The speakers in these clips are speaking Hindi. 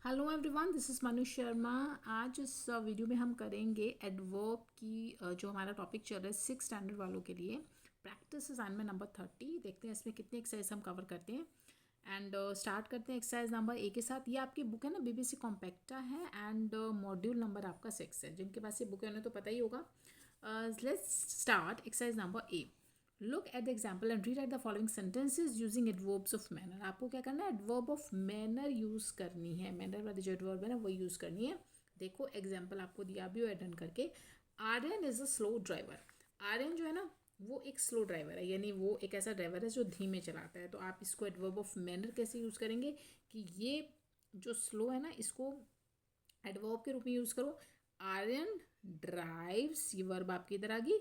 Hello everyone, this is Manu Sharma. आज इस वीडियो में हम करेंगे एडवर्ब की जो हमारा टॉपिक चल रहा है 6 स्टैंडर्ड वालों के लिए। Practice assignment number 30। देखते हैं इसमें कितने एक्सरसाइज हम कवर करते हैं। एंड स्टार्ट करते हैं एक्सरसाइज नंबर ए के साथ। ये आपकी बुक है ना, बीबीसी कॉम्पैक्टा है एंड मॉड्यूल नंबर आपका 6 है। जिनके पास ये बुक है उन्हें तो पता ही होगा। Let's start exercise number A. Look at the example and read at the following sentences using adverbs of manner. आपको क्या करना है, एडवर्ब ऑफ मैनर यूज़ करनी है। मैनर वाली जो एडवर्ब है ना वो यूज़ करनी है। देखो एग्जाम्पल आपको दिया भी हो अटेंड करके। Aryan is a slow driver. Aryan जो है ना वो एक स्लो ड्राइवर है, यानी वो एक ऐसा ड्राइवर है जो धीमे चलाता है। तो आप इसको एडवर्ब ऑफ मैनर कैसे यूज़ करेंगे कि ये जो स्लो है ना इसको एडवर्ब के रूप में यूज़ करो। आर्यन ड्राइव्स, ये वर्ब आपकी इधर आ गई।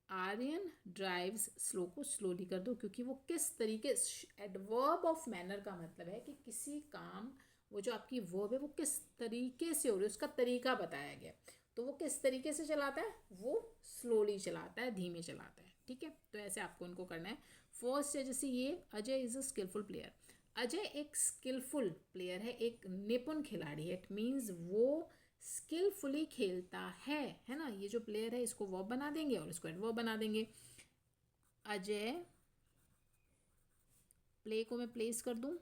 आर्यन ड्राइव्स, स्लो को स्लोली कर दो, क्योंकि वो किस तरीके, एडवर्ब ऑफ मैनर का मतलब है कि किसी काम, वो जो आपकी वर्ब है वो किस तरीके से हो रही है, उसका तरीका बताया गया। तो वो किस तरीके से चलाता है, वो स्लोली चलाता है, धीमे चलाता है। ठीक है, तो ऐसे आपको उनको करना है। फर्स्ट है जैसे ये, Ajay is a skillful player. Ajay एक स्किलफुल प्लेयर है, एक निपुण खिलाड़ी है। इट मीन्स वो स्किलफुली खेलता है ना। ये जो प्लेयर है इसको वर्ब बना देंगे और इसको एडवर्ब बना देंगे। अजय, प्ले को मैं प्लेस कर दूं,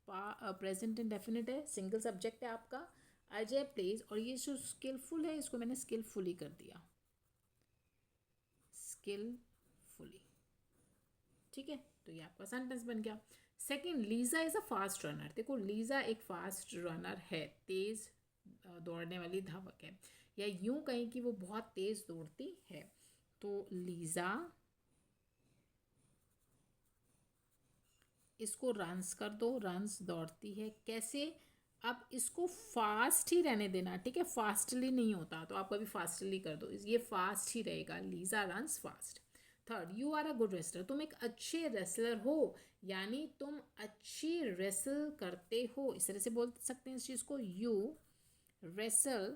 प्रेजेंट इंडेफिनिट है, सिंगल सब्जेक्ट है आपका। अजय प्लेस, और ये जो स्किलफुल है इसको मैंने स्किलफुली कर दिया, स्किलफुली। ठीक है, तो ये आपका सेंटेंस बन गया। Second, Lisa is a fast runner. देखो लीजा एक फास्ट रनर है, तेज़ दौड़ने वाली धावक है, या यूं कहीं कि वो बहुत तेज़ दौड़ती है। तो लीजा, इसको रन्स कर दो, रन्स दौड़ती है। कैसे, अब इसको फास्ट ही रहने देना, ठीक है, फास्टली नहीं होता, तो आप कभी फास्टली कर दो, ये फास्ट ही रहेगा। Lisa runs fast. Third, you are a good wrestler. तुम एक अच्छे रेसलर हो, यानी तुम अच्छी रेसल करते हो, इस तरह से बोल सकते हैं इस चीज़ को। यू रेसल,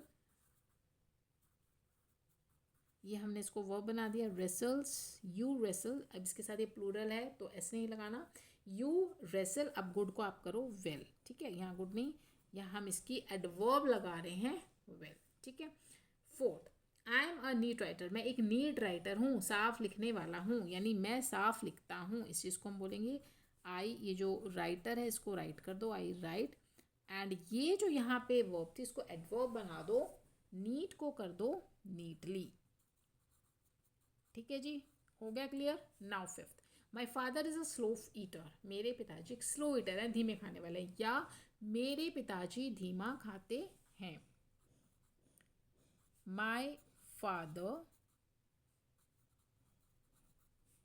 ये हमने इसको वर्ब बना दिया, रेसल्स, यू रेसल। अब इसके साथ ये प्लूरल है तो ऐसे नहीं लगाना, यू रेसल। अब गुड को आप करो वेल, ठीक है, यहाँ गुड नहीं, यहाँ हम इसकी एडवर्ब लगा रहे हैं वेल। ठीक है। Fourth, I am a neat writer. मैं एक नीट राइटर हूँ, साफ लिखने वाला हूँ, यानी मैं साफ लिखता हूँ। इस चीज़ को हम बोलेंगे आई, ये जो राइटर है इसको राइट कर दो, आई राइट। एंड ये जो यहाँ पे वर्ब थी इसको एडवर्ब बना दो, नीट को कर दो नीटली। ठीक है जी, हो गया clear. Now fifth, my father is a slow eater. मेरे पिताजी एक स्लो ईटर है, धीमे खाने वाले, या मेरे पिताजी धीमा खाते हैं। माई फादर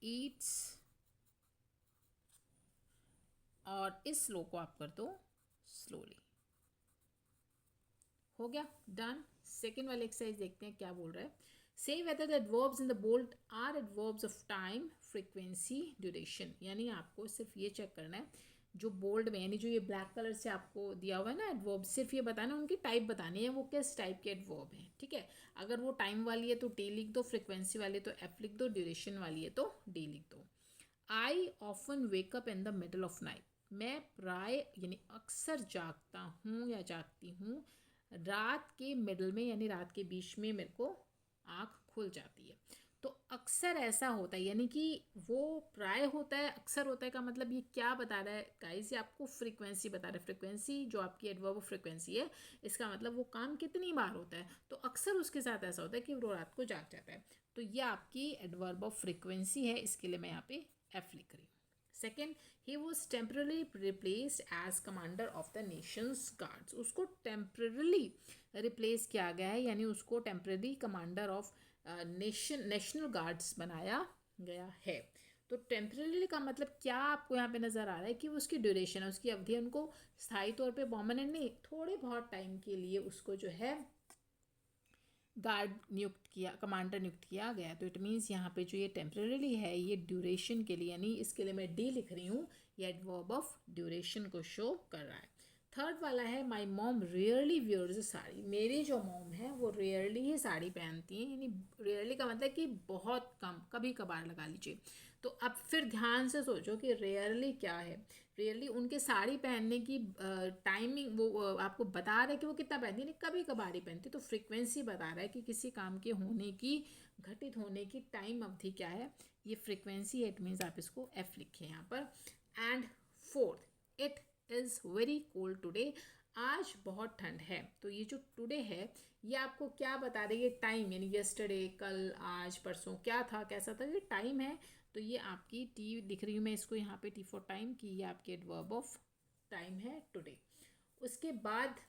ईट्स, और इस स्लो को आप कर दो स्लोली। हो गया, डन। सेकेंड वाले एक्सरसाइज देखते हैं क्या बोल रहा है। Say whether the adverbs in the bold are adverbs of time, frequency, duration. यानी आपको सिर्फ ये चेक करना है, जो बोल्ड में यानी जो ये ब्लैक कलर से आपको दिया हुआ है ना एडवर्ब, सिर्फ ये बताना, उनकी टाइप बतानी है, वो किस टाइप के एडवर्ब हैं। ठीक है, अगर वो टाइम वाली है तो टी लिख दो, फ्रीक्वेंसी वाली है तो एफ लिख दो, ड्यूरेशन वाली है तो डी लिख दो। I often wake up in the middle of night. मैं प्राय यानी अक्सर जागता हूँ या जागती हूँ रात के मिडल में, यानी रात के बीच में मेरे को आँख खुल जाती है। तो अक्सर ऐसा होता है, यानी कि वो प्राय होता है, अक्सर होता है का मतलब ये क्या बता रहा है गाइस, ये आपको फ्रीक्वेंसी बता रहा है। फ्रीक्वेंसी जो आपकी एडवर्ब ऑफ फ्रीक्वेंसी है, इसका मतलब वो काम कितनी बार होता है। तो अक्सर उसके साथ ऐसा होता है कि वो रात को जाग जाता है। तो ये आपकी एडवर्ब ऑफ फ्रीक्वेंसी है, इसके लिए मैं यहाँ पे एफ लिख रही हूँ। Second, he was temporarily replaced as commander of the nation's guards. उसको टेम्परली रिप्लेस किया गया है, यानी उसको temporary commander of national guards बनाया गया है। तो टेम्पररी का मतलब क्या आपको यहाँ पे नज़र आ रहा है कि उसकी ड्यूरेशन है, उसकी अवधि है, उनको स्थायी तौर पे परमानेंट नहीं, थोड़े बहुत टाइम के लिए उसको जो है गार्ड नियुक्त किया, कमांडर नियुक्त किया गया। तो इट मीन्स यहाँ पे जो ये टेम्परेली है ये ड्यूरेशन के लिए, यानी इसके लिए मैं डी लिख रही हूँ, ये एडवर्ब ऑफ ड्यूरेशन को शो कर रहा है। थर्ड वाला है, my mom rarely wears sari. मेरी जो मॉम है वो रेयरली ही साड़ी पहनती हैं, यानी रेयरली का मतलब कि बहुत कम, कभी कभार लगा लीजिए। तो अब फिर ध्यान से सोचो कि रेयरली क्या है। रेयरली उनके साड़ी पहनने की टाइमिंग वो आपको बता रहा है कि वो कितना पहनती है, नहीं कभी कभार ही पहनती। तो फ्रीक्वेंसी बता रहा है कि किसी काम के होने की, घटित होने की टाइम अवधि क्या है, ये फ्रीक्वेंसी है। इट मीन्स आप इसको एफ लिखें यहाँ पर। And fourth, it is very cold today, आज बहुत ठंड है। तो ये जो टुडे है ये आपको क्या बता रही है, टाइम, यानी यस्टरडे, कल, आज, परसों क्या था, कैसा था, ये टाइम है। तो ये आपकी टी लिख रही हूँ मैं इसको यहाँ पे, टी फॉर टाइम की, ये आपके एडवर्ब ऑफ टाइम है टुडे। उसके बाद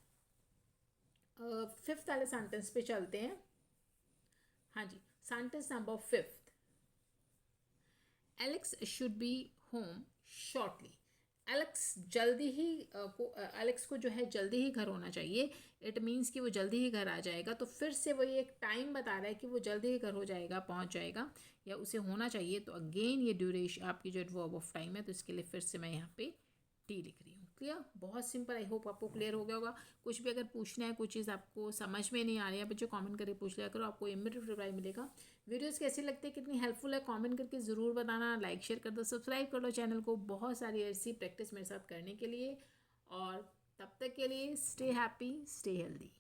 फिफ्थ वाले सेंटेंस पे चलते हैं। हाँ जी, sentence number fifth, Alex should be home shortly. Alex जल्दी ही एलेक्स को जो है जल्दी ही घर होना चाहिए। इट मीन्स कि वो जल्दी ही घर आ जाएगा। तो फिर से वही एक टाइम बता रहा है कि वो जल्दी ही घर हो जाएगा, पहुंच जाएगा, या उसे होना चाहिए। तो अगेन ये ड्यूरेशन आपकी जो एडवर्ब ऑफ टाइम है, तो इसके लिए फिर से मैं यहाँ पे टी लिख रही हूँ। क्लियर, बहुत सिंपल। आई होप आपको क्लियर हो गया होगा। कुछ भी अगर पूछना है, कोई चीज़ आपको समझ में नहीं आ रही है, बच्चों कमेंट करके पूछ लिया करो, आपको इमीडिएट रिप्लाई मिलेगा। वीडियोस कैसी लगती है, कितनी हेल्पफुल है, कमेंट करके ज़रूर बताना। लाइक शेयर कर दो, सब्सक्राइब कर लो चैनल को, बहुत सारी ऐसी प्रैक्टिस मेरे साथ करने के लिए। और तब तक के लिए स्टे हैप्पी, स्टे हेल्दी।